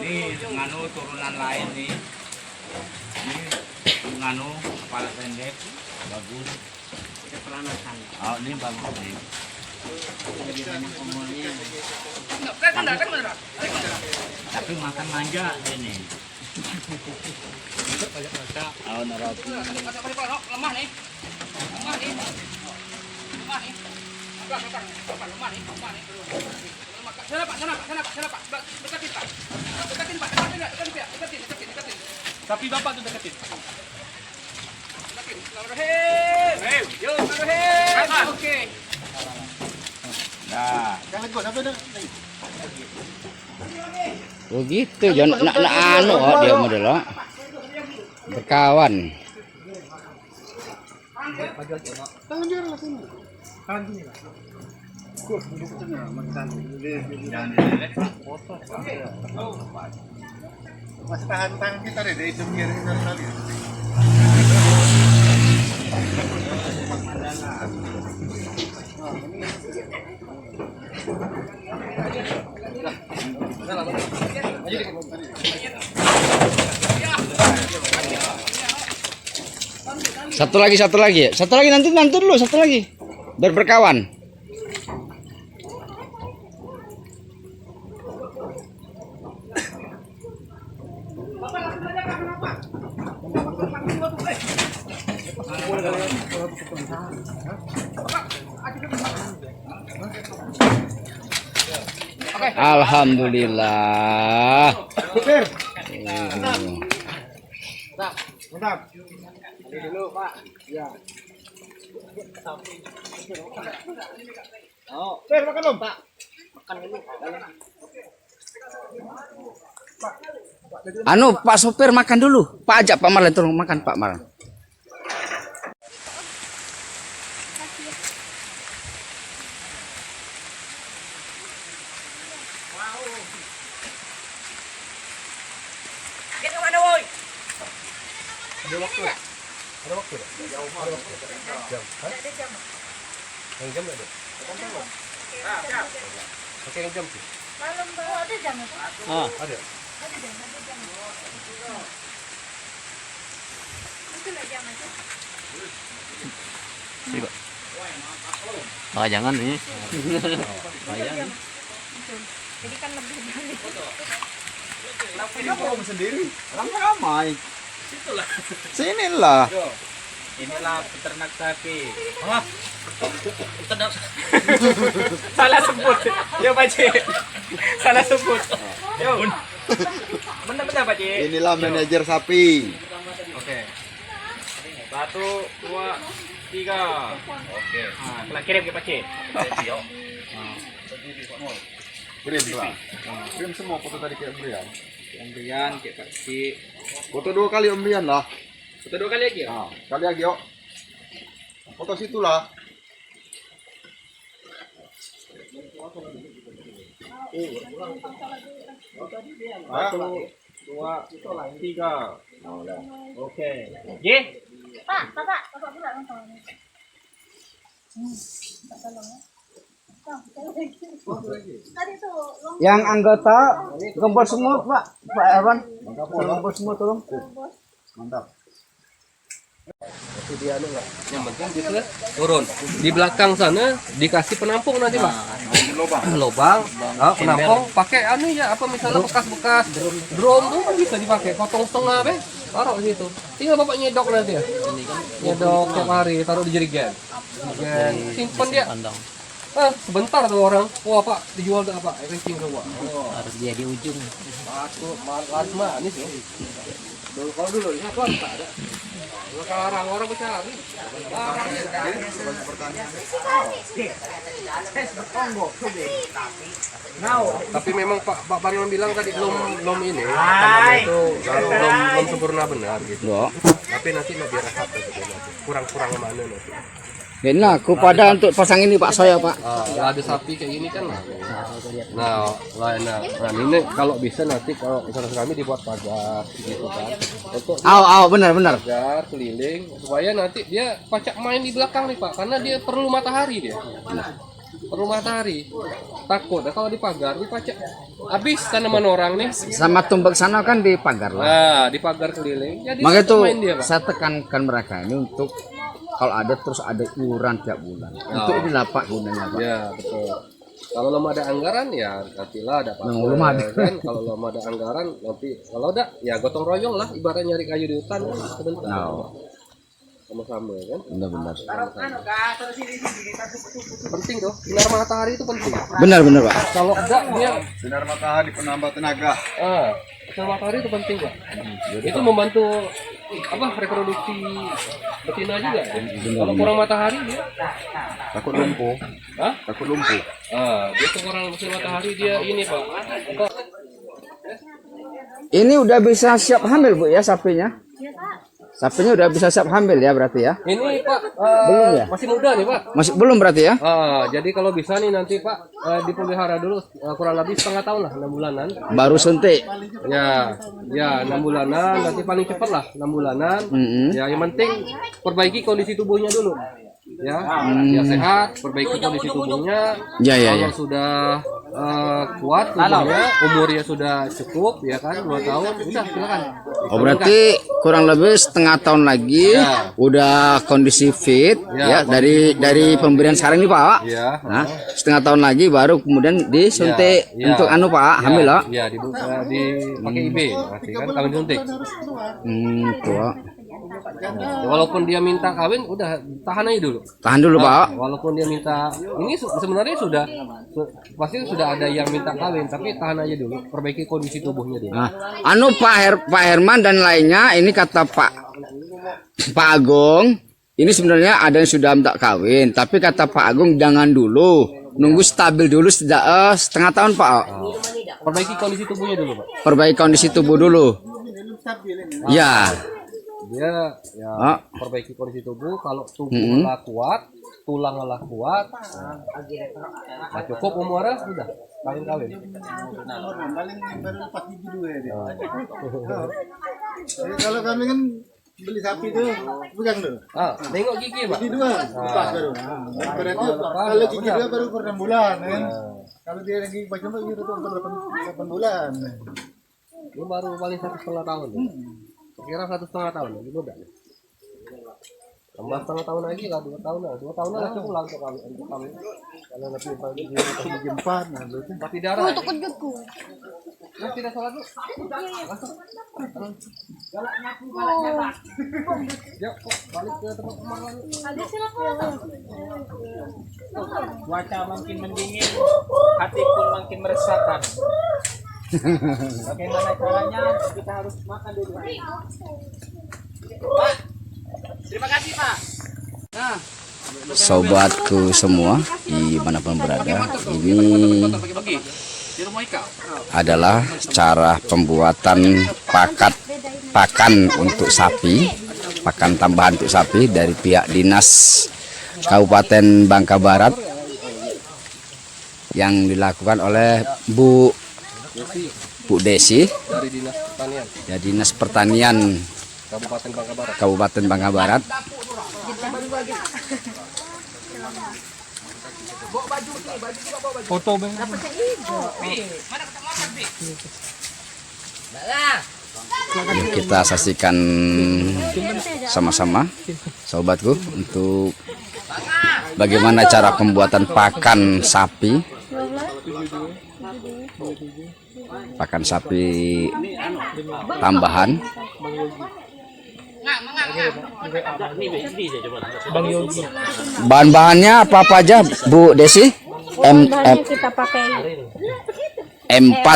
Ini nganu turunan lain nih. Ini nganu kepala pendek, bagus. Oh, ini bagus nih. Lebih banyak umurnya. Tapi makan manja ini. Oh, naroti. Lemah nih. Lemah nih. Lemah nih. Lemah nih. Sana Pak. Dekatin Pak. Dekatin. Tapi Bapak tuh deketin. Deketin. Yuk, oke. Nah, Oh gitu, jangan anu dia model berkawan. Mas tahan kita deh, dari jemir kita tadi. Satu lagi nanti dulu satu lagi biar berkawan. Alhamdulillah. Mantap. Dulu Pak. Ya. Oh, makan dong Pak. Makan dulu. Anu Pak sopir makan dulu. Pak ajak Pak Marlan tolong makan Pak Marlan. Kita kemana woi? Ada waktu. Ada waktu. Jam. Ada jam. Yang jam ada. Oke, yang jam sih. Malam bawa ada jam itu? Ada. Ada jam. Itu lah jam aja. oh jangan ini. Jam. Jadi kan lebih dari. Kita mau sendiri. Ramai. Sinilah. Inilah peternak sapi. Salah sebut. Yo Pak Cik. Salah sebut. Yo. Benar Pak Cik. Inilah manajer sapi. Oke. 1, 2, 3. Oke. Nah, kirim ke Pak Cik. Kirim lah. Kirim semua foto tadi kayak Brian. Pemberian ke Pak Cik. Foto 2 kali Om Brian lah. Kita 2 kali lagi ya? Nah, kali lagi yuk. Foto situ lah. Satu, 2, 3. Oke. Ye. Pak pula nonton. Tak tolong ya. Tadi tuh Yang anggota gembor semua Pak Erwan. Gembor semua tolong. Mantap. Yang penting gitu turun di belakang sana dikasih penampung nanti Pak. Lobang, penampung pakai anu ya apa misalnya bekas-bekas drum tuh bisa dipakai potong setengah be taruh di situ. Tinggal Bapak nyedok nanti ya. Nyedok tiap hari taruh di jerigen. Simpan dia. Sebentar tuh orang. Wah Pak dijual ke apa? Ranking ke Pak. Harus dia di ujung. Laris manis ya. Kalau dulu ini apa? Tak ada. Sekarang orang bercari. Tapi memang Pak Banon bilang tadi belum ini, namanya itu belum sempurna benar gitu. Tapi nanti mau direhab kurang mana nanti. Ini aku pada untuk pasang ini Pak saya Pak. Ada sapi kayak gini kan. Nah, ini kalau bisa nanti kalau misalnya kami dibuat pagar gitu kan. Untuk Benar. pagar keliling supaya nanti dia pacak main di belakang nih Pak, karena dia perlu matahari dia. perlu matahari. Takut kalau dipagar, dipacak. Habis tanaman orang nih. Sama tumbak sana kan dipagar lah. Nah, dipagar keliling. Jadi Maka itu main dia, Pak. saya tekankan mereka ini untuk kalau ada terus ada iuran tiap bulan. Untuk inilah Pak gunanya Pak. Ya, betul. Kalau belum ada anggaran ya nantilah ada apa-apa. Belum ada. Kan kalau belum ada anggaran nanti kalau ada ya gotong royong lah ibarat nyari kayu di hutan kan sebentar. Nah, Sama-sama kan. benar-benar. Penting tuh. Sinar matahari itu penting. Benar-benar Pak. Kalau enggak dia Sinar matahari penambah tenaga. sinar matahari itu penting, Pak. Itu membantu apa reproduksi betina juga. Kalau kurang matahari dia Takut lumpuh. Hah? Takut lumpuh. Dia kurang sinar matahari dia ini, Pak. Apa? Ini udah bisa siap hamil Bu ya sapinya? Iya, Pak. Sapinya udah bisa siap hamil ya berarti ya? Ini Pak Belum ya? masih muda nih, Pak. Masih belum berarti ya? Jadi kalau bisa nih nanti Pak dipelihara dulu kurang lebih setengah tahun lah, 6 bulanan. Baru suntik. Ya, 6 bulanan, nanti paling cepat lah 6 bulanan. Ya, yang penting perbaiki kondisi tubuhnya dulu. Ya, dia sehat, perbaiki kondisi tubuhnya. Ya, ya, Kalau ya. sudah kuat tubuhnya, umurnya sudah cukup, ya kan, 2 tahun, udah silakan. Oh berarti kurang lebih setengah tahun lagi Ya. udah kondisi fit ya, dari pemberian sekarang ini Pak. Ya. Nah, setengah tahun lagi baru kemudian disuntik Ya. untuk anu Pak, hamil lah. Ya, dipakai IB, berarti kan kawin suntik. Tuh, Pak. Walaupun dia minta kawin, udah tahan aja dulu. Tahan dulu Pak. Walaupun dia minta, ini sebenarnya sudah pasti sudah ada yang minta kawin, tapi tahan aja dulu, perbaiki kondisi tubuhnya dulu. Nah, anu Pak Herman dan lainnya ini kata Pak Agung, ini sebenarnya ada yang sudah minta kawin, tapi kata Pak Agung jangan dulu, nunggu stabil dulu setengah tahun Pak. Perbaiki kondisi tubuhnya dulu, Pak. Perbaiki kondisi tubuh dulu. Ya. Dia perbaiki kondisi tubuh. Kalau tubuhnya kuat, tulangnya kuat, nah cukup umurnya sudah kawin. Kalau kami kan beli sapi tuh pegang tuh. Nengok gigi, Pak. Gigi dua, lepas baru. Berarti kalau gigi dua baru per 6 bulan kan. Kalau dia lagi baca itu tuh 8 bulan. Ini baru paling 1,5 tahun. Kira 1,5 tahun, lebih muda. Tambah setengah tahun lagi lah, 2 tahun lah. 2 tahun lah cukup lah untuk kami. Kalau lebih pagi Gigi 4 nah berarti. tapi darah. Untuk kejutku. Nah, tidak salah dulu. Yuk, balik ke tempat kemarin. Ada silakan. Cuaca makin mendingin, hati pun makin meresahkan. Bagaimana caranya? Kita harus makan dulu. Pak, terima kasih Pak. Sobatku semua dimanapun berada, ini adalah cara pembuatan pakan untuk sapi, pakan tambahan untuk sapi dari pihak Dinas Kabupaten Bangka Barat yang dilakukan oleh Bu Desi Dari Dinas Pertanian ya, Dinas Pertanian Kabupaten Bangka Barat. Kabupaten Bangka Barat. Foto bang. Yuk kita saksikan sama-sama sobatku untuk bagaimana cara pembuatan pakan sapi tambahan. Bahan-bahannya apa aja Bu Desi? Bahannya kita pakai M4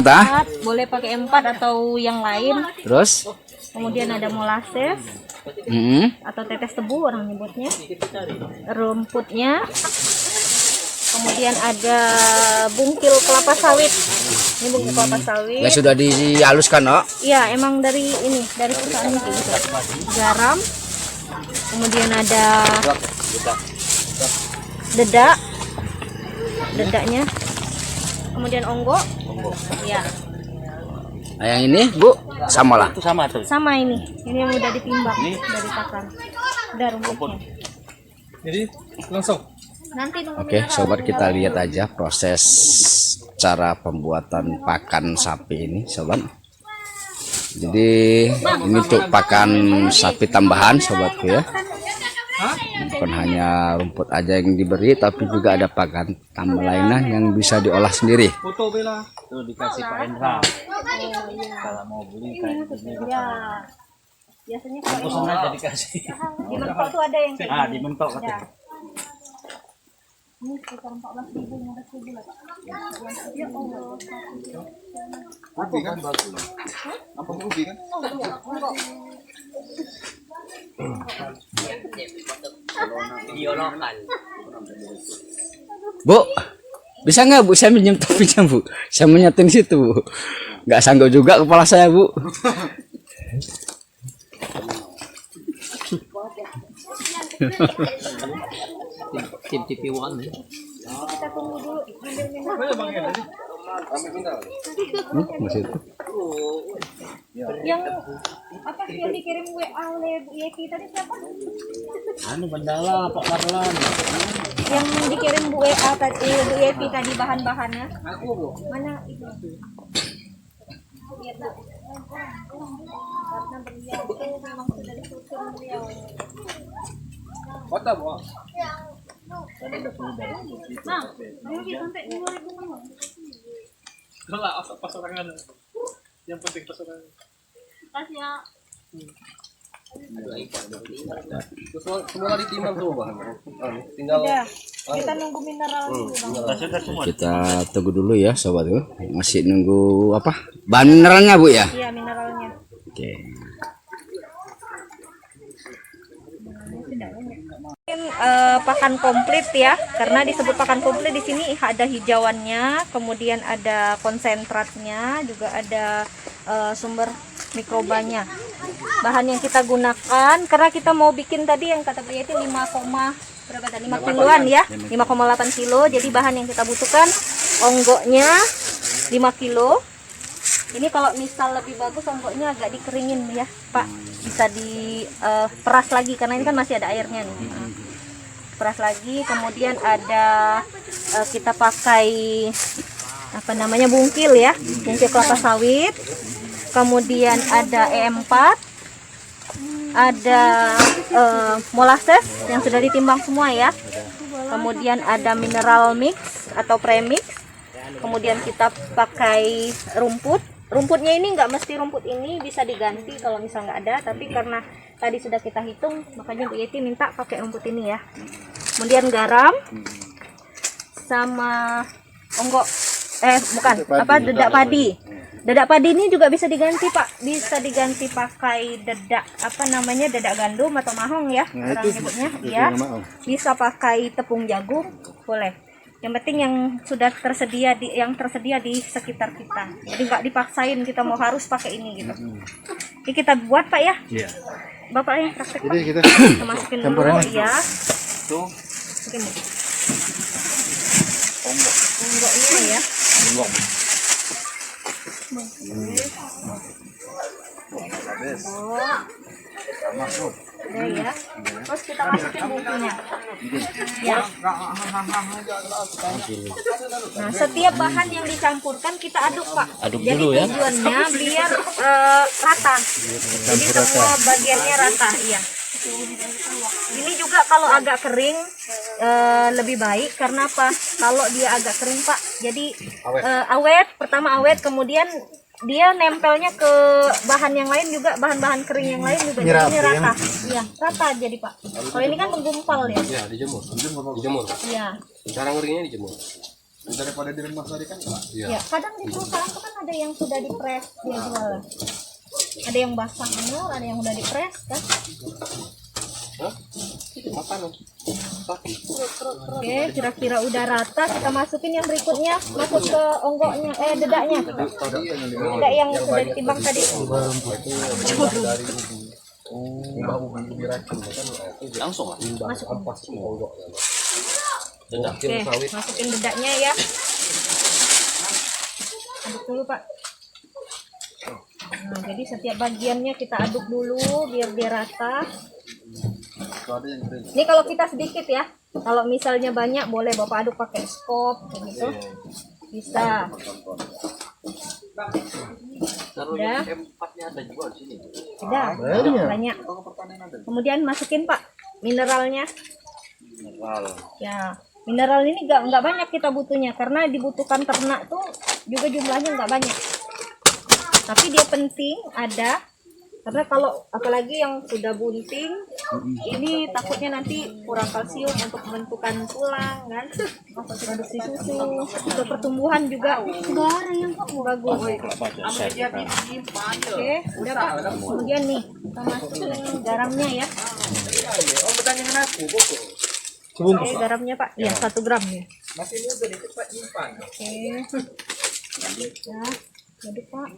boleh pakai M4 atau yang lain. Terus Kemudian ada molasses atau tetes tebu orang nyebutnya. Rumputnya. Kemudian ada bungkil kelapa sawit. Ini bungkil kelapa sawit. yang sudah dihaluskan, Iya, emang dari ini, dari perusahaan ini. Garam. Kemudian ada dedak. Dedaknya. Kemudian onggo. Ya. Nah, yang ini Bu sama lah. Sama ini. Ini yang udah ditimbang dari pakan. Udah rumputnya. Jadi langsung. Nanti nunggu Oke, mineral. sobat, kita lihat aja proses cara pembuatan pakan sapi ini, sobat. Jadi ini untuk pakan sapi tambahan, sobatku ya. Bukan hanya rumput aja yang diberi, tapi juga ada pakan tambah lainnya yang bisa diolah sendiri. Foto bela. Tuh dikasih Pak Indra. Kalau mau beli kan Ya. Biasanya kalau langsung aja dikasih. di mentok tuh ada yang kayak Ah, gini. di mentok Ya. katanya. Ini sekitar 14.000, 15.000 lah. Ya Allah. Ubi kan bagus. Apa ubi kan? Bu, bisa nggak Bu saya minjem topinya Bu? Saya mau nyeting situ Bu. Nggak sanggup juga kepala saya Bu. Tim TV One ya. Kita tunggu dulu ambil mineral. Masih itu. Yang apa yang dikirim WA oleh Bu Yeti tadi siapa? Anu Bandala Pak Marlan. Yang dikirim Bu WA tadi Bu Yeti tadi bahan-bahannya. Mana itu? Lihat, Bu. Karena beliau itu memang sudah disusun beliau. Kota Bu. Nah, ini sampai 2.000. Kalau asap pasokan. Yang penting pasokan. Kasih ya. Semua ditimbang semua bahan. Tinggal Udah. Kita nunggu mineral dulu, Bang. Sudah semua. Kita tunggu dulu ya sobat Bu. Masih nunggu apa? Bahan mineralnya Bu ya. Iya, mineralnya. Oke. Pakan komplit ya, karena disebut pakan komplit di sini ada hijauannya, kemudian ada konsentratnya, juga ada sumber mikrobanya. Bahan yang kita gunakan karena kita mau bikin tadi yang kata Pria itu 5 kiloan ya, 5,8 kilo. Jadi bahan yang kita butuhkan onggoknya 5 kilo. Ini kalau misal lebih bagus onggoknya agak dikeringin ya Pak, bisa diperas lagi karena ini kan masih ada airnya nih. Peras lagi, kemudian ada kita pakai apa namanya bungkil ya, bungkil kelapa sawit, kemudian ada E4, ada molasses yang sudah ditimbang semua ya, kemudian ada mineral mix atau premix, kemudian kita pakai rumputnya ini nggak mesti rumput ini, bisa diganti kalau misal nggak ada, tapi karena tadi sudah kita hitung makanya Bu Yeti minta pakai rumput ini ya. Kemudian garam sama onggok dedak padi. Dedak padi ini juga bisa diganti Pak, bisa diganti pakai dedak dedak gandum atau mahong ya orang nyebutnya ya. Bisa pakai tepung jagung boleh. Yang penting yang sudah tersedia di sekitar kita. Jadi nggak dipaksain kita mau harus pakai ini gitu. Ini kita buat Pak ya. Iya. Bapak yang praktek Pak. Jadi kita Kita masukin dulu ya. Tuh. Masukin. Onggoknya ya. Onggok. Udah ya. Terus kita masukin bumbunya. Ya. Nah, setiap bahan yang dicampurkan kita aduk Pak. Aduk Jadi dulu ya. tujuannya biar rata. Jadi semua bagiannya rata, iya. Ini juga kalau agak kering lebih baik karena apa? Kalau dia agak kering Pak, jadi awet. Pertama awet, kemudian dia nempelnya ke bahan yang lain juga, bahan-bahan kering yang lain juga jadi rata. Iya, rata jadi Pak. Kalau ini kan menggumpal ya. Ya dijemur. Dijemur. Iya. Cara ngeringnya dijemur. daripada di rumah tadi kan Ya, kadang di perusahaan tuh kan ada yang sudah dipres dia jual. Ada yang basah benar, ada yang udah dipres kan. Apa loh? Oke, kira-kira udah rata, kita masukin yang berikutnya, masuk ke onggoknya, dedaknya. Dedak yang sudah ditimbang tadi. Langsung lah. Masukin. Oke, masukin dedaknya ya. Aduk dulu Pak. Nah, jadi setiap bagiannya kita aduk dulu biar dia rata. Ini kalau kita sedikit ya, Kalau misalnya banyak boleh Bapak aduk pakai skop kayak gitu. Bisa. Udah. Ada banyak. Kemudian masukin Pak mineralnya. Ya, mineral ini nggak banyak kita butuhnya karena dibutuhkan ternak tuh juga jumlahnya nggak banyak. Tapi dia penting ada karena kalau apalagi yang sudah bunting ini takutnya nanti kurang kalsium untuk pembentukan tulang kan, produksi susu, untuk pertumbuhan juga bagus. Oke, udah Pak. Kemudian nih kita masukin garamnya ya. Oke, garamnya Pak. Ya, 1 gram ya. Masih muda nih, cepat nyimpan. Oke. Ya, jadi Pak.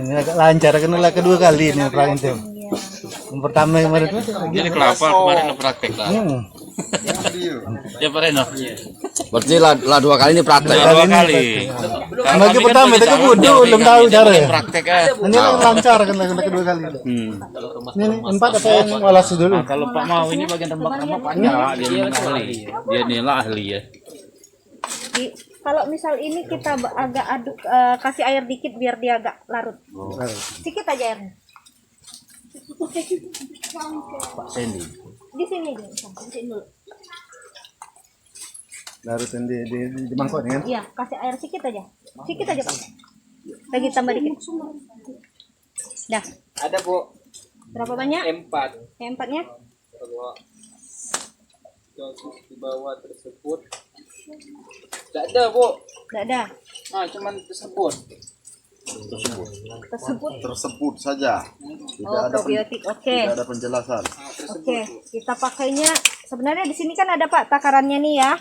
Ini agak lancar kan lah kedua kali ini perang itu. Yang pertama kemarin itu Jadi kelapa kemarin lo praktek lah. Ya Pak Reno. Berarti lah 2 kali ini praktek. Dua kali. lagi pertama itu kebudu belum tahu cara ya. Praktek ya. Ini lancar kan lagi kedua kali. Ini 4 apa yang walasi dulu? Nah, kalau Pak mau ini bagian rembak-rembak banyak dia ahli. Dia inilah ahli ya. Kalau misal ini kita agak aduk, kasih air dikit biar dia agak larut. Sedikit aja airnya. Pak Sandy. Di sini dulu. Larutin di mangkok nih kan? Iya, kasih air sedikit aja. Sedikit aja Pak. Lagi tambah dikit. Dah. Ada Bu. Berapa banyak? 4. Empatnya? Kalau di bawah tersebut tidak ada Bu. Tidak ada. Nah, cuman tersebut Tersebut saja. Oh, probiotik. Oke. Tidak ada penjelasan. Oke, kita pakainya sebenarnya di sini kan ada Pak takarannya nih ya.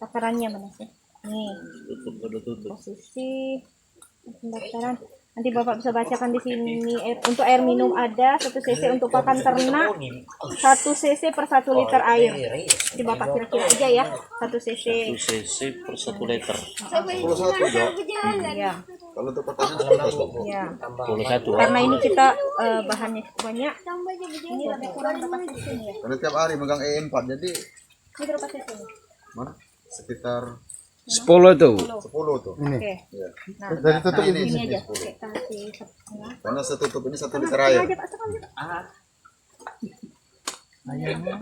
Takarannya mana sih? Nih. Posisi pendaftaran. Nanti Bapak bisa bacakan di sini. Untuk air minum ada 1 cc, untuk pakan ternak 1 cc per 1 liter air. Jadi Bapak kira-kira aja ya, 1 cc. 1 cc per 1 liter. 21 dok. Iya. Kalau untuk pertanyaan Ya. 21. Karena ini kita bahannya cukup banyak. Ini lebih kurang berapa cc ya? karena tiap hari megang E4 jadi Ini berapa cc? mana? Sekitar 10 tuh. 10 tuh. Oke. Nah, Dari tutup Nah, ini ini aja. Oke, kasih setengah. karena setutup ini 1 liter air. Aja Pak, setengah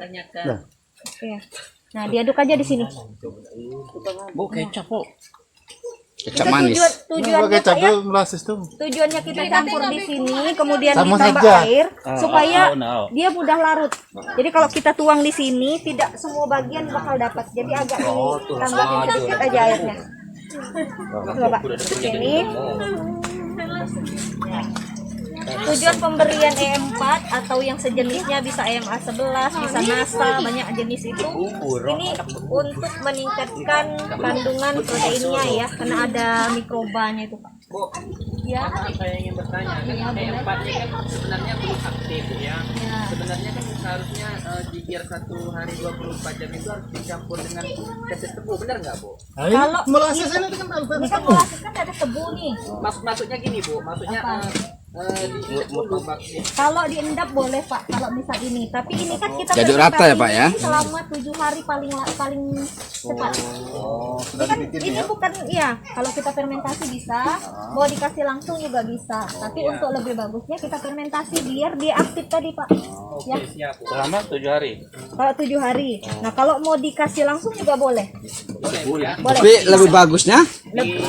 aja. Oke. Nah, diaduk aja di sini. Bu kecap Bu. Kecap manis. Tujuannya kecap Pak ya, tuh melasis tuh. tujuannya kita campur di sini, kemudian Sama ditambah saja. air supaya no. dia mudah larut. Jadi kalau kita tuang di sini, tidak semua bagian bakal dapat. Jadi agak ditambahin sedikit aja airnya. Coba Pak, ini. Tujuan pemberian E4 atau yang sejenisnya bisa EMA 11, bisa NASA, banyak jenis itu. Ini untuk meningkatkan kandungan proteinnya ya, karena ada mikrobanya itu Pak. Bu, Ya. saya ingin bertanya, E4-nya kan sebenarnya belum aktif ya. Sebenarnya kan seharusnya biar 1 hari 24 jam itu harus dicampur dengan tetes tebu, benar nggak Bu? Kalau Melasis ini kan ini kan molasis kan ada tebu nih. Maksudnya gini Bu, maksudnya diikat dulu maksudnya. Kalau diendap boleh Pak, kalau misal ini. Tapi ini kan kita Jadi rata ya, Pak, ya? Selama 7 hari paling cepat. Ini bukan ya. Kalau kita fermentasi bisa, mau dikasih langsung juga bisa. Tapi untuk lebih bagusnya kita fermentasi biar dia aktif tadi Pak. Ya. Siap Bu. Selama 7 hari. Kalau 7 hari. Nah kalau mau dikasih langsung juga boleh. Boleh. Tapi lebih bagusnya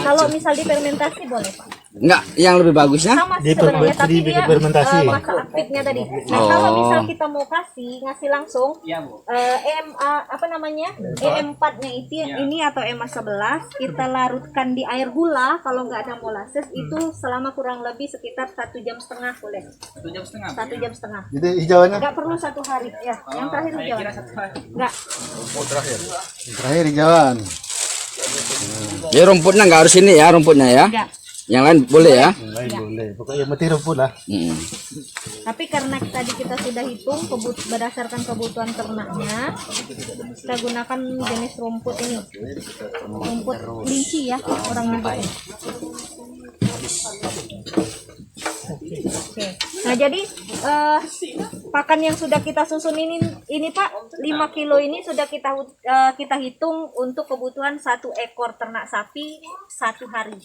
Kalau misal difermentasi boleh Pak. enggak, yang lebih bagusnya Sama sih sebenarnya, tapi dia fermentasi. masa aktifnya tadi. Nah kalau misal kita mau ngasih langsung Iya Bu. EMA apa namanya EM4-nya itu ini atau EMA 11 kita larutkan di air gula kalau nggak ada molasses itu selama kurang lebih sekitar 1,5 jam boleh. 1,5 jam. 1,5 jam. Jadi hijauannya Nggak perlu 1 hari ya. Yang terakhir Saya hijau. kira 1 hari. Nggak. terakhir hijauan. ya rumputnya nggak harus ini ya rumputnya ya. Nggak. Yang lain boleh ya. Lain boleh. Pokoknya yang penting rumput lah. Tapi karena tadi kita sudah hitung berdasarkan kebutuhan ternaknya, kita gunakan jenis rumput ini, rumput kelinci ya orang nyebutnya. Oke. Nah jadi pakan yang sudah kita susun ini Pak, 5 kilo ini sudah kita hitung untuk kebutuhan 1 ekor ternak sapi 1 hari.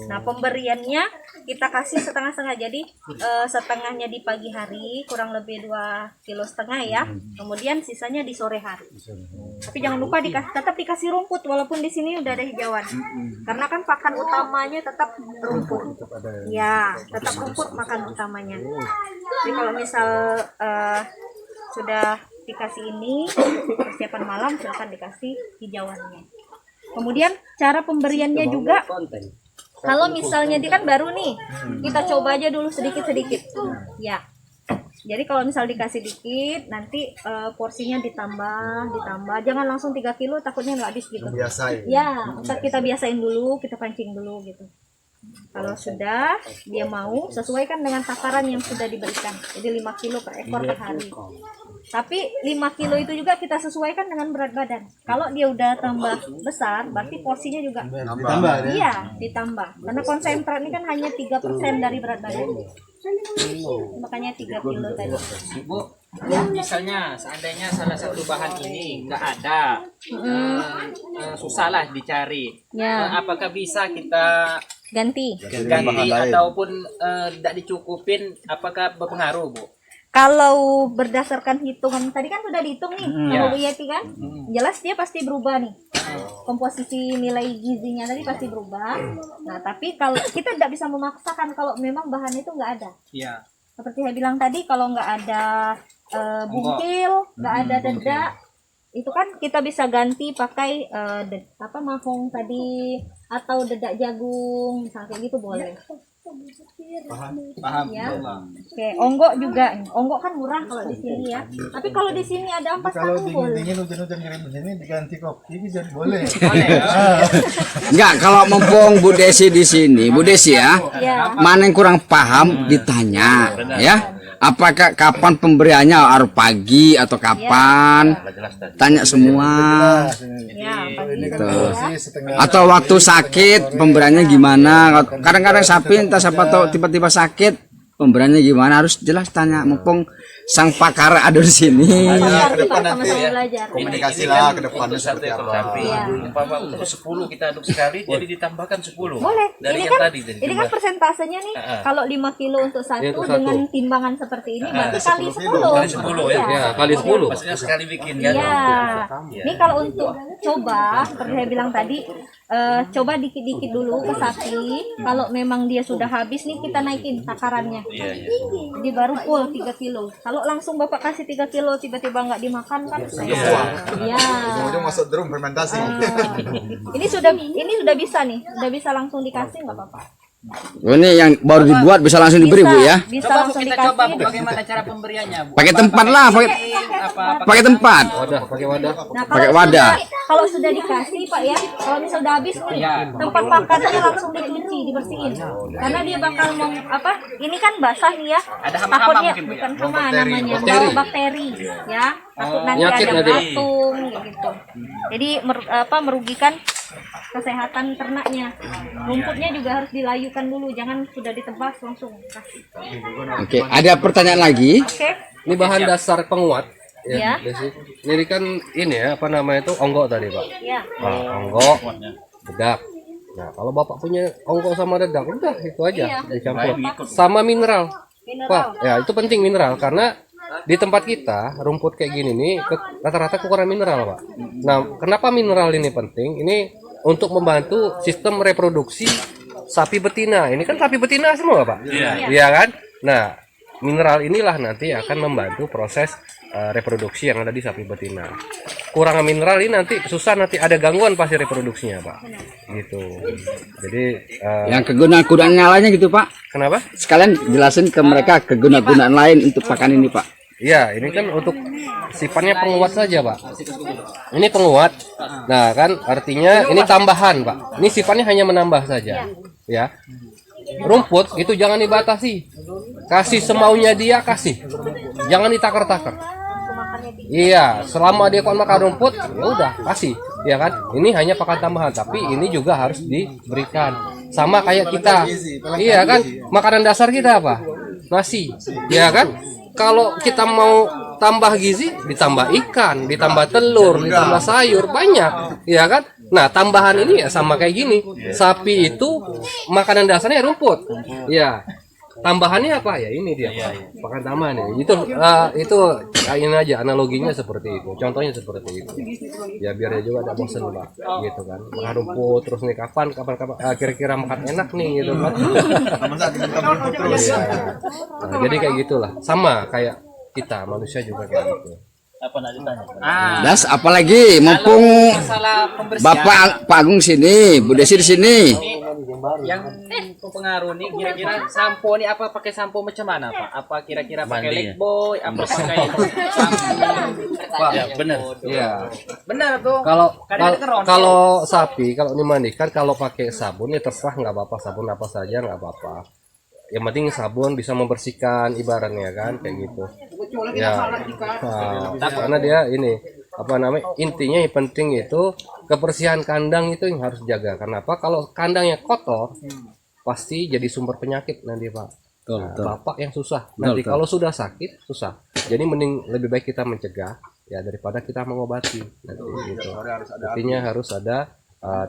Nah, pemberiannya kita kasih setengah-setengah. Jadi setengahnya di pagi hari, kurang lebih 2,5 kilo ya. Kemudian sisanya di sore hari. Tapi jangan lupa tetap dikasih rumput walaupun di sini udah ada hijauan. Karena kan pakan utamanya tetap rumput. Ya, tetap rumput makan utamanya. Jadi kalau misal sudah dikasih ini persiapan malam, silakan dikasih hijauannya. Kemudian cara pemberiannya juga, kalau misalnya dia kan baru nih, kita coba aja dulu sedikit-sedikit. Ya. Jadi kalau misal dikasih dikit, nanti porsinya ditambah. Jangan langsung 3 kilo, takutnya nggak habis gitu. Biasain. Ya, kita biasain dulu, kita pancing dulu gitu. Kalau sudah dia mau, sesuaikan dengan takaran yang sudah diberikan. Jadi 5 kilo per ekor per hari. Tapi 5 kilo itu juga kita sesuaikan dengan berat badan. Kalau dia udah tambah besar, berarti porsinya juga Ditambah ya. iya, ditambah. Karena konsentrat ini kan hanya 3% dari berat badan. Makanya 3 kilo tadi. Bu, misalnya seandainya salah satu bahan ini nggak ada, susah lah dicari. Ya. Apakah bisa kita Ganti. ganti ataupun tidak dicukupin? Apakah berpengaruh, Bu? Kalau berdasarkan hitungan tadi kan sudah dihitung nih sama Ya. Bu Yeti kan, jelas dia pasti berubah nih. Komposisi nilai gizinya tadi pasti berubah. Nah, tapi kalau kita tidak bisa memaksakan kalau memang bahan itu nggak ada. Iya. Seperti saya bilang tadi, kalau nggak ada bungkil, nggak ada dedak, itu kan kita bisa ganti pakai mahong tadi atau dedak jagung, misalnya kayak gitu boleh. Paham. Ya. Oke, onggok juga. Onggok kan murah kalau di sini ya. Tapi kalau di sini ada ampas Kalau tahu boleh. dingin hujan-hujan kirim di sini diganti kopi bisa boleh. Enggak, kalau mumpung Bu Desi di sini, Bu Desi ya, Ya. mana yang kurang paham ditanya, ya. Apakah kapan pemberiannya, harus pagi atau kapan? Tanya semua. Ya, pagi Gitu. ya. Setengah Atau waktu sakit pemberiannya gimana? Kadang-kadang sapi entah siapa tahu tiba-tiba sakit, pemberiannya gimana? Harus jelas tanya. Mumpung sang pakar ada di sini. Pakar ke nih, depan Pak, nanti sama-sama ya. belajar. Komunikasi Ini lah kan ke depannya untuk 1 seperti ekor apa. sapi. Iya. Umpama untuk 10 kita aduk sekali, jadi ditambahkan 10. Boleh. Dari Ini yang kan tadi dari ini kan jumlah. persentasenya nih. Kalau 5 kilo untuk Ini satu untuk dengan satu. timbangan seperti ini berarti kali 10. Kali 10 ya. Ya, kali 10. Maksudnya sekali bikin kan. Iya. Ini kalau untuk coba, seperti saya bilang tadi, coba dikit-dikit dulu ke sapi. Kalau memang dia sudah habis nih, kita naikin takarannya. Jadi baru full 3 kilo. Kalau langsung Bapak kasih 3 kilo tiba-tiba nggak dimakan kan sayang. Iya. Ujung-ujung masuk drum fermentasi. Ini sudah bisa nih. Sudah bisa langsung dikasih nggak apa-apa. Ini yang baru dibuat bisa langsung diberi Bu ya. Bisa Coba Bu, langsung kita dikasih. coba Bu, bagaimana cara pemberiannya, Bu? Pakai tempat lah, pakai tempat. Wadah, pakai wadah. Nah, Pakai wadah. Kalau sudah dikasih Pak ya, kalau misal udah habis nih, tempat makannya langsung dicuci, dibersihin. Karena dia bakal ini kan basah nih ya. Ada hama-hama Takutnya mungkin, Bu, ya? bukan hama namanya, Bakteri. bawa bakteri ya. Takut nanti Penyakit ada nanti. batung gitu. Jadi merugikan kesehatan ternaknya. Rumputnya juga harus dilayukan dulu, jangan sudah ditebas langsung kasih. Oke, ada pertanyaan lagi? Oke. Ini bahan dasar penguat. Ya. Desi. Ini kan ini ya, apa namanya itu onggok tadi, Pak. Ya. Nah, onggok, dedak. Nah, kalau Bapak punya onggok sama dedak, udah itu aja Iya. dicampur. Sama mineral. Pak, ya itu penting mineral karena di tempat kita rumput kayak gini nih rata-rata kekurangan mineral, Pak. Nah, kenapa mineral ini penting? Ini untuk membantu sistem reproduksi sapi betina. Ini kan sapi betina semua, Pak. Iya kan? Nah, mineral inilah nanti akan membantu proses reproduksi yang ada di sapi betina. Kurangan mineral ini nanti susah, nanti ada gangguan pasti reproduksinya, Pak. Gitu. Jadi Yang kegunaan-kegunaan lainnya gitu Pak. kenapa? Sekalian jelasin ke mereka kegunaan-kegunaan lain untuk pakan ini Pak. Iya, ini kan untuk sifatnya penguat saja, Pak. Ini penguat. Nah, kan artinya ini tambahan, Pak. Ini sifatnya hanya menambah saja. Ya. Rumput itu jangan dibatasi. Kasih semaunya dia, kasih. Jangan ditakar-takar. Iya, selama dia kuat makan rumput, ya udah kasih, ya kan? Ini hanya pakan tambahan, tapi ini juga harus diberikan. Sama kayak kita, iya kan? Makanan dasar kita apa? Nasi, ya kan? kalau kita mau tambah gizi, ditambah ikan, ditambah telur, ditambah sayur, banyak, ya kan? Nah, tambahan ini ya sama kayak gini. Sapi itu makanan dasarnya rumput. Ya. Tambahannya apa ya? Ini dia. Pakan tambahan ya. Itu ini aja analoginya seperti itu. Contohnya seperti itu. Ya biar dia juga ada bosan, Pak. Gitu kan. Makan rumput terus nih kapan kira-kira makan enak nih gitu kan. Iya. Nah, jadi kayak gitulah. Sama kayak kita manusia juga kayak gitu. Apa nak ditanya? Das apalagi mumpung Masalah pembersihan Pak Agung sini, Bu Desi di sini. yang pengaruh nih kira-kira sampo nih apa pakai sampo macam mana Pak? Apa kira-kira pakai Mandinya. Lifebuoy, apa pakai sampo? Ya, Benar. Iya. Benar tuh. Kalau sapi kalau dimandikan kalau pakai sabun ya terserah, nggak apa-apa, sabun apa saja nggak apa-apa. Yang penting sabun bisa membersihkan ibaratnya kan kayak gitu. Ya. Nah, karena dia ini apa namanya, intinya yang penting itu kebersihan kandang itu yang harus dijaga. Kenapa? Kalau kandangnya kotor pasti jadi sumber penyakit nanti, Pak. Nah, bapak yang susah nanti kalau sudah sakit susah. Jadi mending lebih baik kita mencegah ya daripada kita mengobati nanti gitu. Artinya harus ada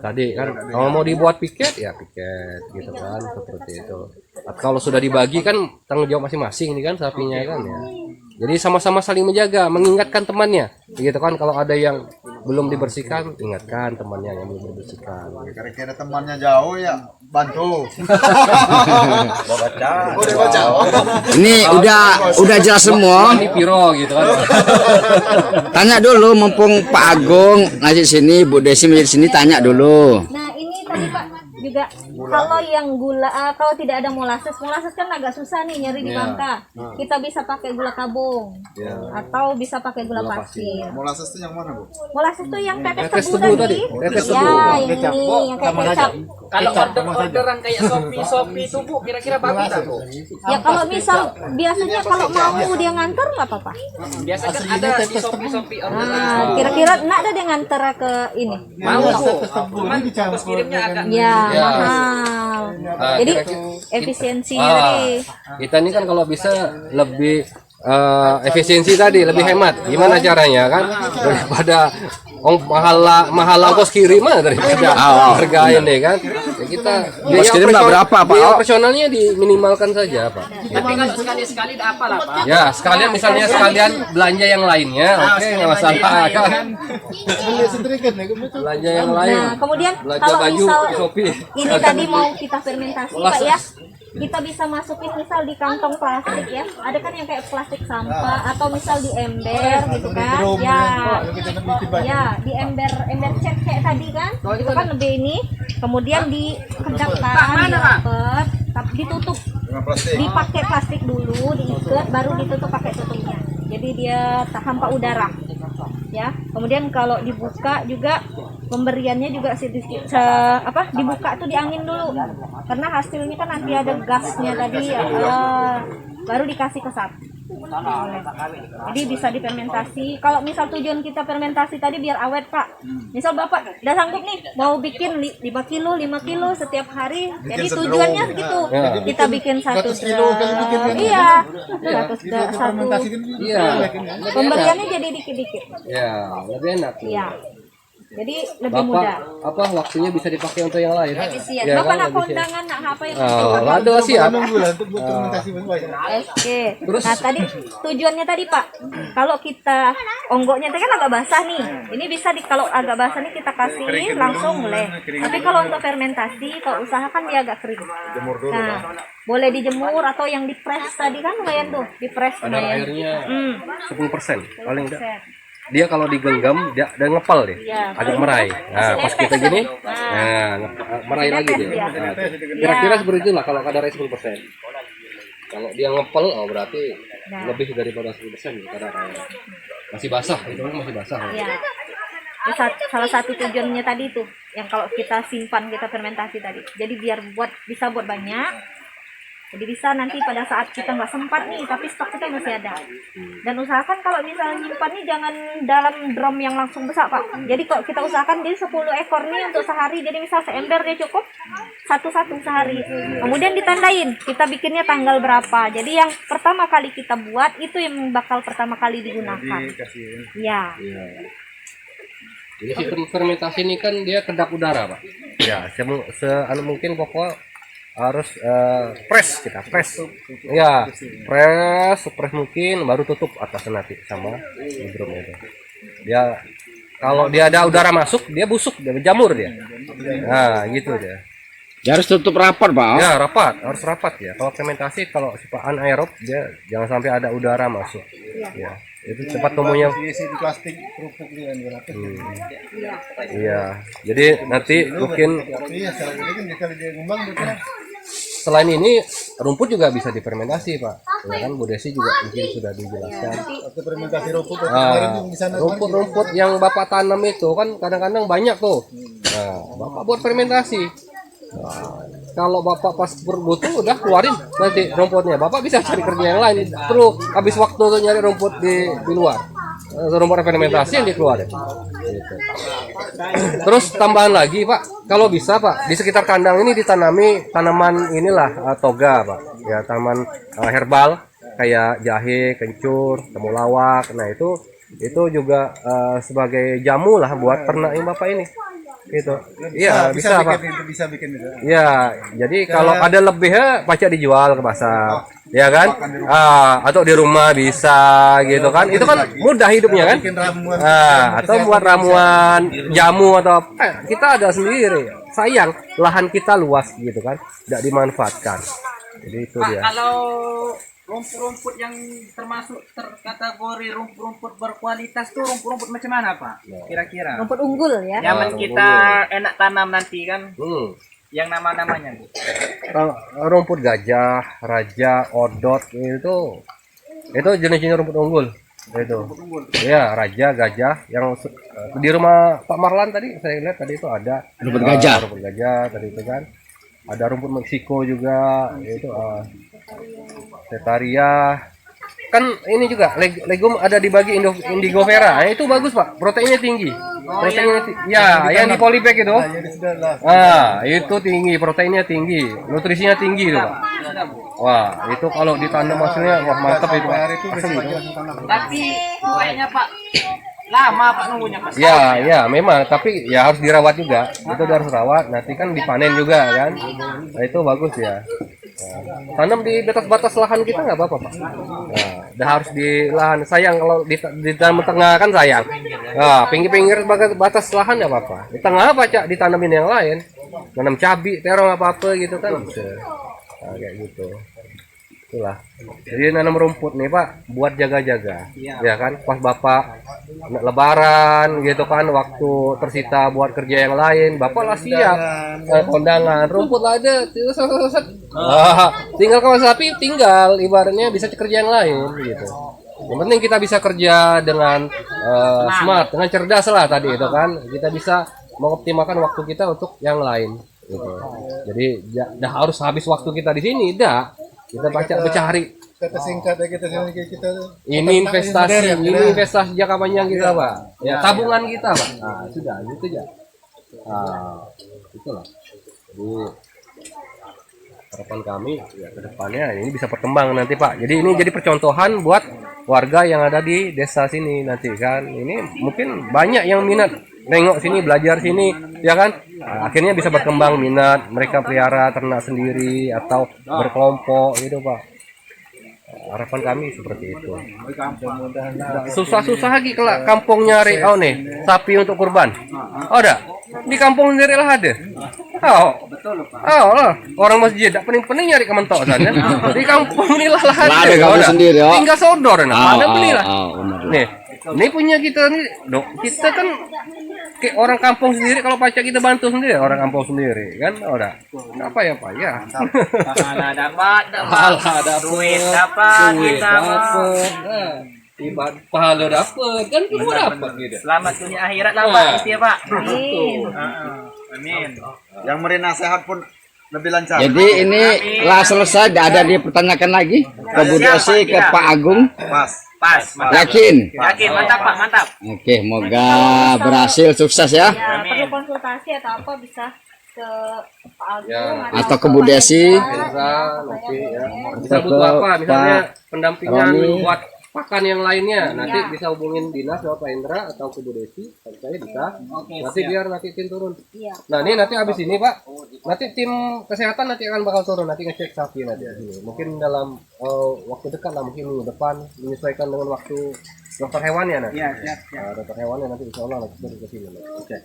tadi kan kalau mau dibuat piket ya piket gitu kan, seperti itu. Kalau sudah dibagi kan tanggung jawab masing-masing ini kan sapinya kan ya. Jadi sama-sama saling menjaga, mengingatkan temannya gitu kan. Kalau ada yang belum dibersihkan, ingatkan temannya yang belum dibersihkan. Kira-kira temannya jauh ya bantu. Ini udah jelas semua. Ini piro gitu kan. Tanya dulu mumpung Pak Agung ngasih sini, Bu Desi menjadi sini, tanya dulu. Nah ini tadi Pak juga kalau yang gula kalau tidak ada molasses kan agak susah nih nyari di Bangka. Kita bisa pakai gula kabung atau bisa pakai gula pasir. Molasses itu yang mana, Bu? Molasses tuh yang tetes Tetes tebu tebu tadi. tadi. Tetes Ya tebu. ini yang kayak kecap. Kalau orderan kayak Shopee itu Bu kira-kira bagus tak Bu? Ya kalau misal biasanya kalau mau dia nganter nggak apa-apa. Biasanya kan ada di Shopee orderan. Nah kira-kira nak ada dia nganter ke ini. Mau Bu. Cuman ongkos kirimnya agak Ya mahal. Jadi efisiensi tadi. Kita ini kan kalau bisa lebih efisiensi tadi, lebih hemat. Gimana caranya kan? Daripada mahal ongkos kirim daripada harga ini kan. Ya kita Ongkos kirim nggak berapa, Pak? Biaya operasionalnya diminimalkan saja, Pak. tapi kalau sekali-sekali ada apa lah Pak? Ya, sekalian misalnya sekalian belanja yang lainnya, oke nggak masalah kan. Belanja yang lain. Nah kemudian Belanja kalau baju misal di Shopee. ini tadi mau kita fermentasi Pak ya, kita bisa masukin misal di kantong plastik ya, ada kan yang kayak plastik sampah atau misal di ember gitu kan ya di ember cat kayak tadi kan, itu kan lebih ini, kemudian dikedapkan, dirapet, tapi ditutup, dipakai plastik dulu, diikat, baru ditutup pakai tutupnya, jadi dia hampa udara ya. Kemudian kalau dibuka juga pemberiannya juga dibuka tuh di angin dulu karena hasilnya kan nanti ada gasnya tadi baru dikasih ke sapi. Jadi bisa difermentasi. Kalau misal tujuan kita fermentasi tadi biar awet Pak, misal Bapak udah sanggup nih mau bikin 5 kilo 5 kilo setiap hari, jadi tujuannya segitu, kita bikin 1 drum, iya 1 Iya. pemberiannya jadi dikit-dikit Ya, lebih enak. ya, jadi lebih mudah. Apa waktunya bisa dipakai untuk yang lain? Efisien. Ya, Bapak kan, nak lebih kondangan nak apa yang Lado siap. Oke. Nah tadi tujuannya tadi Pak, kalau kita onggoknya tadi kan agak basah nih, ini bisa kalau agak basah nih kita kasih langsung boleh. Tapi kalau untuk fermentasi, kalau usahakan dia agak kering. Nah boleh dijemur atau yang dipres tadi kan lumayan tuh, dipres Kadar lumayan. airnya 10% paling enggak. Dia kalau digenggam dia udah ngepel deh, Iya. agak merai. Nah, pas kita gini, merai lagi dia. Nah, kira-kira seperti itulah kalau kadarnya 10%. Kalau dia ngepel, berarti lebih daripada 10% kadar air. Masih basah, itu masih basah. Ya. Ini salah satu tujuannya tadi tuh, yang kalau kita simpan, kita fermentasi tadi. Jadi biar bisa buat banyak, Jadi bisa nanti pada saat kita nggak sempat nih, tapi stok kita masih ada. Dan usahakan kalau misalnya nyimpannya jangan dalam drum yang langsung besar, Pak. Jadi kalau kita usahakan jadi 10 ekor nih untuk sehari. Jadi misal seember dia cukup satu-satu sehari. Kemudian ditandain, kita bikinnya tanggal berapa. Jadi yang pertama kali kita buat itu yang bakal pertama kali digunakan. Ya. Jadi sistem fermentasi ini kan dia kedap udara, Pak. Ya, mungkin pokok harus press kita press. Ya, press mungkin baru tutup atasnya nanti sama drum itu. Dia kalau dia ada udara masuk, dia busuk, dia berjamur dia. Nah, gitu dia. Ya harus tutup rapat, Pak. Ya, rapat, harus rapat ya. Kalau fermentasi kalau sifat anaerob dia jangan sampai ada udara masuk. Ya. Itu cepat tumbuhnya. Isi di plastik kerupuk dia Iya. Jadi nanti mungkin Iya, sekarang ini kan kalau dia ngembang betul. selain ini rumput juga bisa difermentasi, Pak. Ya kan Bu Desi juga mungkin sudah dijelaskan. Atau fermentasi rumput kemarin di sana. Rumput-rumput yang Bapak tanam itu kan kadang-kadang banyak tuh. Nah, Bapak buat fermentasi. Nah, kalau Bapak pas berbutuh udah keluarin nanti rumputnya. Bapak bisa cari kerja yang lain. Perlu habis waktu tuh nyari rumput di luar. Rumput fermentasi yang dikeluarin. Gitu. Terus tambahan lagi, Pak, kalau bisa, Pak, di sekitar kandang ini ditanami tanaman inilah toga, Pak. Ya, tanaman herbal kayak jahe, kencur, temulawak. Nah, itu juga sebagai jamu lah buat ternak yang Bapak ini. Itu. Iya, bisa, Pak. Bisa bikin itu. Ya, jadi kalau ada lebihnya pacak dijual ke pasar, ya kan? Atau di rumah bisa, gitu kan? Itu kan mudah hidupnya kan? Bikin ramuan. Atau buat ramuan jamu atau apa? Kita ada sendiri. Sayang, lahan kita luas gitu kan, tidak dimanfaatkan. Jadi itu Pak, dia. kalau rumput-rumput yang termasuk terkategori rumput-rumput berkualitas tuh rumput-rumput macam mana, Pak? Kira-kira. Rumput unggul ya. Nyaman kita enak tanam nanti kan? Yang nama-namanya, Bu. Rumput gajah, raja, odot itu jenis-jenis rumput unggul. Itu. Ya, raja, gajah yang di rumah Pak Marlan tadi saya lihat tadi itu ada Rumput gajah. Rumput gajah tadi itu kan. Ada rumput Meksiko juga, itu Setaria. Kan ini juga legum ada dibagi indigofera. Nah, itu bagus, Pak. Proteinnya tinggi. Ya, yang di polybag itu. Itu tinggi, proteinnya tinggi, nutrisinya tinggi itu, Pak. Wah, itu kalau ditanam maksudnya wah mantap itu, Pak. Asli itu. Tapi kayaknya, Pak, lama Pak nunggunya, Pak. Ya, memang, tapi ya harus dirawat juga. Itu harus rawat, nanti kan dipanen juga kan. Nah, itu bagus ya. Nah, tanam di batas-batas lahan kita nggak apa-apa, Pak. Nah, udah harus di lahan. Sayang kalau di tengah kan sayang. Nah, pinggir-pinggir batas lahan nggak apa-apa. Di tengah apa, Cak? Ditanamin yang lain. Nanam cabai, terong apa-apa gitu kan bisa. Nah, kayak gitu. Itulah. Jadi nanam rumput nih, Pak, buat jaga-jaga. Ya kan, pas Bapak lebaran gitu kan, waktu tersita buat kerja yang lain, Bapak lah siap. Kondangan, rumput lah ada. Tinggal kawan sapi tinggal, ibaratnya bisa kerja yang lain gitu. Yang penting kita bisa kerja dengan smart, dengan cerdas lah tadi itu kan. Kita bisa mengoptimalkan waktu kita untuk yang lain gitu. Jadi dah harus habis waktu kita di sini, dah. Kita baca bercari. Kata singkat ya kita Ini investasi jangka panjang kita, Pak. Ya, tabungan kita, Pak. Nah, sudah gitu aja. Itulah. Jadi harapan kami ya ke depannya ini bisa berkembang nanti, Pak. Jadi ini jadi percontohan buat warga yang ada di desa sini nanti kan. Ini mungkin banyak yang minat nengok sini, belajar sini, ya kan? Nah, akhirnya bisa berkembang minat, mereka pelihara ternak sendiri atau berkelompok gitu, Pak. Harapan kami seperti itu. Susah-susah lagi kalau kampung nyari nih sapi untuk kurban. Ada di kampung sendiri lah ada. Orang masjid tak pening-pening nyari ke mentok sana. Di kampung inilah lah ada. Kampung sendiri, tinggal sodor ada belilah. Nih, ini punya kita nih, dok. Kita kan kayak orang kampung sendiri, kalau pacak kita bantu sendiri orang kampung sendiri kan, udah apa ya, Pak ya. Ada duit dapat. Ibarat pahala dapat kan, semua dapat gitu. Selamat dunia akhirat lah, Pak, itu ya, Pak. Amin. Amin. Yang merina sehat pun lebih lancar. Jadi ini lah selesai, tidak ada dipertanyakan lagi ke Bu Desi, ke Pak Agung. Pas. Yakin? Yakin, mantap Pak, mantap. Oke, moga berhasil, sukses ya. Ya, perlu konsultasi atau apa bisa ke Pak Agung Ya, atau ke Bu Desi. Bisa nanti ya. Bisa butuh apa? Misalnya pendampingan Roni. buat pakan yang lainnya, nanti bisa hubungin dinas Pak Indra atau ke Bu Desi, saya bisa. Nanti biar nanti tim turun. Iya. Nah ini nanti habis ini Pak, nanti tim kesehatan nanti akan bakal turun, nanti ngecek sapi nanti di sini. Mungkin dalam waktu dekat lah, mungkin minggu depan menyesuaikan dengan waktu dokter hewannya nanti. Iya, siap. Nah, dokter hewannya nanti insya Allah nanti turun ke sini. Oke.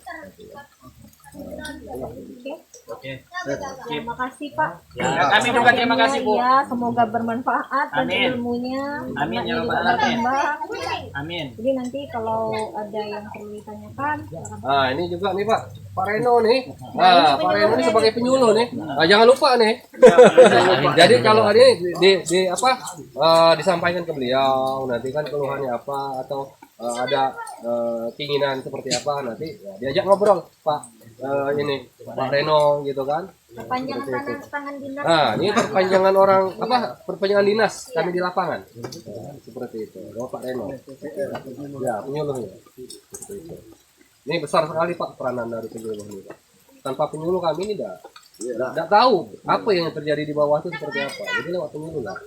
Terima kasih Pak. Ya, kami juga terima kasih Bu. Ya, semoga bermanfaat dan Amin. ilmunya. Amin, ya Ilmunya Rabbal juga Alamin. bertambah. Amin. Jadi nanti kalau ada yang perlu ditanyakan, silakan. Nah ini juga nih Pak, Pak Reno nih. Nah Pak Reno ini sebagai penyuluh nih. Nah, jangan lupa nih. Jadi kalau ada di apa disampaikan ke beliau nanti kan keluhannya apa atau ada keinginan seperti apa nanti ya, diajak ngobrol Pak ini Pak Reno gitu kan. Perpanjangan tangan dinas. Nah ini perpanjangan orang apa perpanjangan dinas kami di lapangan. Nah, seperti itu. Oh, Pak Reno. Ya penyuluhnya. Seperti itu. Ini besar sekali Pak peranan dari penyuluh ini Pak. Tanpa penyuluh kami ini tidak tahu apa yang terjadi di bawah itu seperti apa. Jadi lewat penyuluh lah.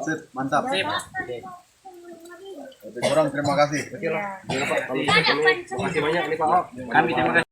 Sip, mantap. Orang terima kasih. Oke lah. Ya, Pak. Kalau gitu, terima kasih banyak nih Pak. Kami terima kasih.